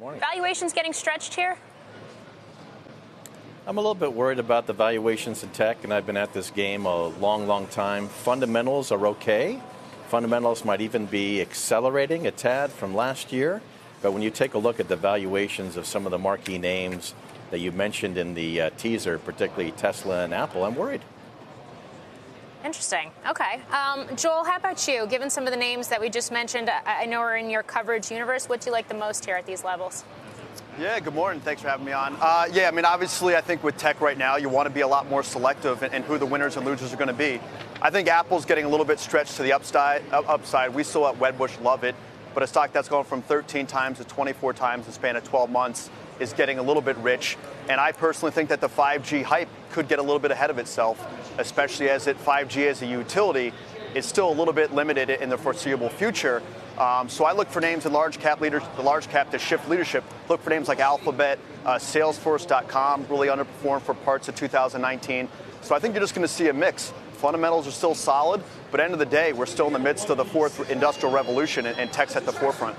Morning. Valuations getting stretched here? I'm a little bit worried about the valuations in tech, and I've been at this game a long time. Fundamentals are okay. Fundamentals might even be accelerating a tad from last year. But when you take a look at the valuations of some of the marquee names that you mentioned in the teaser, particularly Tesla and Apple, I'm worried. Interesting. Okay. Joel, how about you? Given some of the names that we just mentioned, I know are in your coverage universe. What do you like the most here at these levels? Yeah, good morning. Thanks for having me on. Obviously, I think with tech right now, you want to be a lot more selective in who the winners and losers are going to be. I think Apple's getting a little bit stretched to the upside. We still at Wedbush love it, but a stock that's gone from 13 times to 24 times in the span of 12 months is getting a little bit rich. And I personally think that the 5G hype could get a little bit ahead of itself, especially as 5G as a utility is still a little bit limited in the foreseeable future. So I look for names in large cap to shift leadership. Look for names like Alphabet, Salesforce.com really underperformed for parts of 2019. So I think you're just going to see a mix. Fundamentals are still solid, but end of the day, we're still in the midst of the fourth industrial revolution, and tech's at the forefront.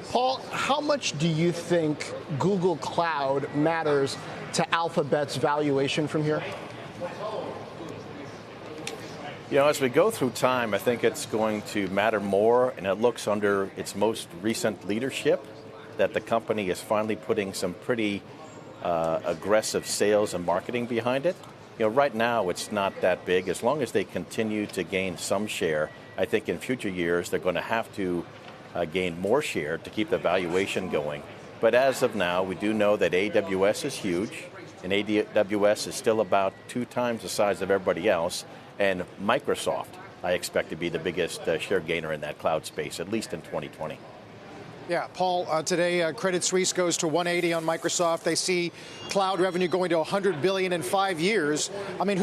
Paul, how much do you think Google Cloud matters to Alphabet's valuation from here? You know, as we go through time, I think it's going to matter more, and it looks under its most recent leadership that the company is finally putting some pretty aggressive sales and marketing behind it. You know, right now it's not that big. As long as they continue to gain some share, I think in future years they're going to have to gain more share to keep the valuation going. But as of now, we do know that AWS is huge, and AWS is still about 2 times the size of everybody else. And Microsoft, I expect to be the biggest share gainer in that cloud space, at least in 2020. Yeah, Paul, today Credit Suisse goes to 180 on Microsoft. They see cloud revenue going to 100 billion in 5 years. I mean,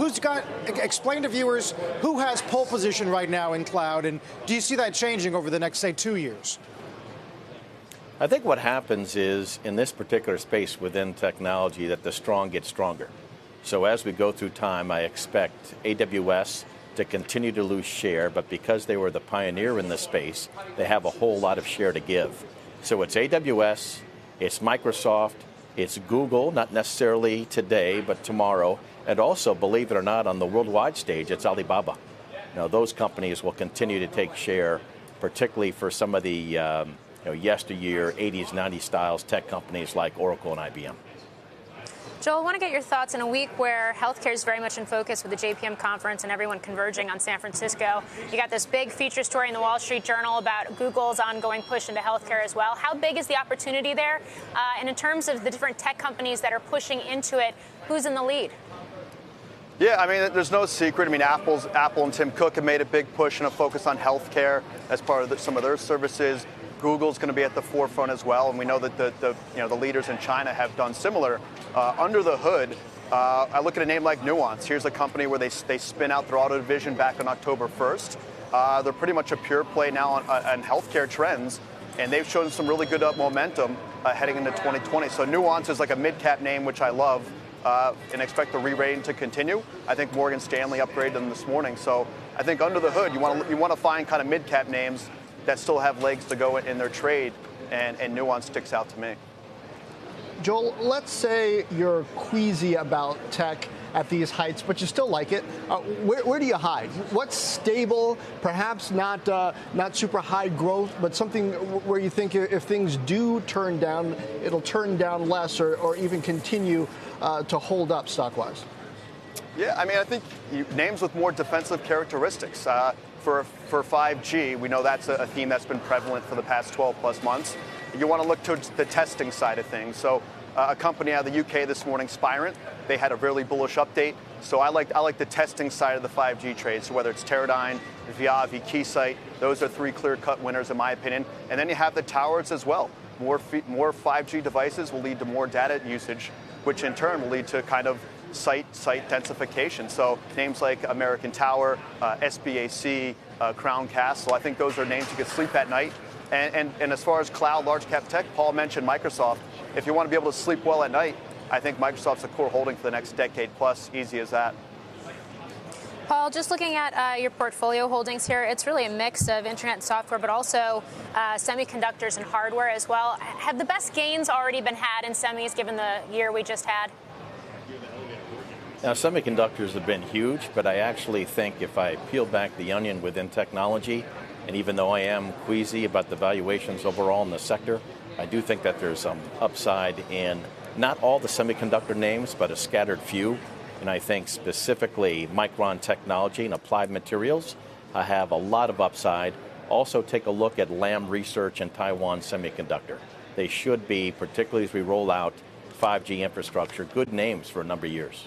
explain to viewers who has pole position right now in cloud, and do you see that changing over the next, say, 2 years? I think what happens is, in this particular space within technology, that the strong get stronger. So as we go through time, I expect AWS to continue to lose share, but because they were the pioneer in this space, they have a whole lot of share to give. So it's AWS, it's Microsoft, it's Google, not necessarily today, but tomorrow, and also, believe it or not, on the worldwide stage, it's Alibaba. Now, those companies will continue to take share, particularly for some of the yesteryear, 80s, 90s styles tech companies like Oracle and IBM. Joel, I want to get your thoughts in a week where healthcare is very much in focus with the JPM conference and everyone converging on San Francisco. You got this big feature story in the Wall Street Journal about Google's ongoing push into healthcare as well. How big is the opportunity there? And in terms of the different tech companies that are pushing into it, who's in the lead? Yeah, I mean, there's no secret. I mean, Apple and Tim Cook have made a big push and a focus on healthcare as part of some of their services. Google's going to be at the forefront as well, and we know that the leaders in China have done similar. Under the hood, I look at a name like Nuance. Here's a company where they spin out their auto division back on October 1st. They're pretty much a pure play now on healthcare trends, and they've shown some really good momentum heading into 2020. So Nuance is like a mid-cap name, which I love, and expect the re-rating to continue. I think Morgan Stanley upgraded them this morning. So I think under the hood, you want to find kind of mid-cap names that still have legs to go in their trade, and Nuance sticks out to me. Joel, let's say you're queasy about tech at these heights, but you still like it. Where do you hide? What's stable, perhaps not super high growth, but something where you think if things do turn down, it'll turn down less or even continue to hold up stock-wise? Yeah, I mean, I think names with more defensive characteristics. For 5G, we know that's a theme that's been prevalent for the past 12 plus months. You want to look towards the testing side of things. So a company out of the UK this morning, Spirent, they had a really bullish update. So I like the testing side of the 5G trade. So whether it's Teradyne, Viavi, Keysight, those are 3 clear-cut winners in my opinion. And then you have the towers as well. More 5G devices will lead to more data usage, which in turn will lead to kind of site densification. So names like American Tower, SBAC, Crown Castle, I think those are names you could sleep at night. And as far as cloud, large cap tech, Paul mentioned Microsoft. If you want to be able to sleep well at night, I think Microsoft's a core holding for the next decade plus, easy as that. Paul, just looking at your portfolio holdings here, it's really a mix of internet software, but also semiconductors and hardware as well. Have the best gains already been had in semis given the year we just had? Now, semiconductors have been huge, but I actually think if I peel back the onion within technology, and even though I am queasy about the valuations overall in the sector, I do think that there's some upside in not all the semiconductor names, but a scattered few. And I think specifically Micron Technology and Applied Materials have a lot of upside. Also take a look at Lam Research and Taiwan Semiconductor. They should be, particularly as we roll out 5G infrastructure, good names for a number of years.